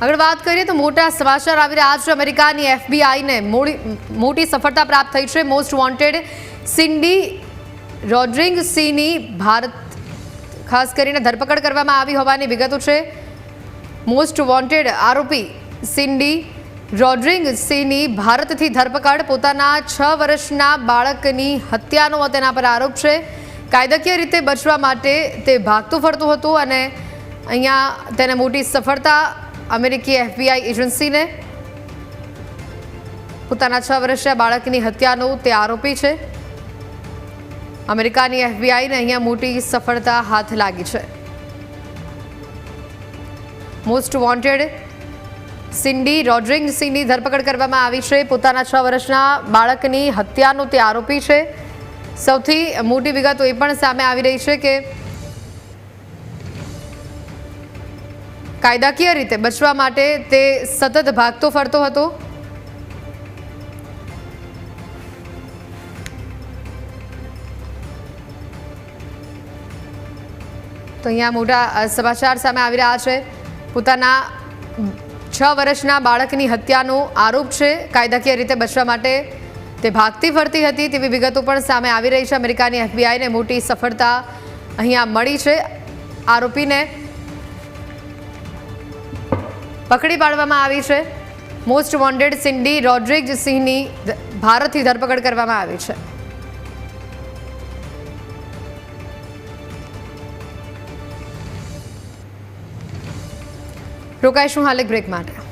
આગળ વાત કરીએ તો મોટા સમાચાર આવી રહ્યા છે। અમેરિકાની એફબીઆઈને મોટી સફળતા પ્રાપ્ત થઈ છે। મોસ્ટ વોન્ટેડ સિન્ડી રોડ્રિગ્સની ભારત ખાસ કરીને ધરપકડ કરવામાં આવી હોવાની વિગતો છે। મોસ્ટ વોન્ટેડ આરોપી સિન્ડી રોડ્રિગ્સની ભારતથી ધરપકડ। પોતાના 6 વર્ષના બાળકની હત્યાનો તેના પર આરોપ છે। કાયદાકીય રીતે બચવા માટે તે ભાગતું ફરતું હતું અને અહીંયા તેને મોટી સફળતા અમેરિકી એફબીઆઈ એજન્સીને। પોતાના 6 વર્ષના બાળકની હત્યાનો તે આરોપી છે। અમેરિકાની એફબીઆઈને અહીંયા મોટી સફળતા હાથ લાગી છે। મોસ્ટ વોન્ટેડ સિન્ડી રોડ્રિગ્સની ધરપકડ કરવામાં આવી છે। પોતાના 6 વર્ષના બાળકની હત્યાનો તે આરોપી છે। સૌથી મોટી વિગતો એ પણ સામે આવી રહી છે કે કાયદાકીય રીતે બચવા માટે તે સતત ભાગતો ફરતો હતો। તો અહીંયા મોટા સમાચાર સામે આવી રહ્યા છે। પોતાના 6 વર્ષના બાળકની હત્યાનો આરોપ છે। કાયદાકીય રીતે બચવા માટે તે ભાગતી ફરતી હતી તેવી વિગતો પણ સામે આવી રહી છે। અમેરિકાની એફબીઆઈને મોટી સફળતા અહીંયા મળી છે। આરોપીને પકડી પાડવામાં આવી છે। મોસ્ટ વોન્ટેડ સિન્ડી રોડ્રિગ્સની ભારતથી ધરપકડ કરવામાં આવી છે। રોકાઈશું હાલ એક બ્રેક માટે।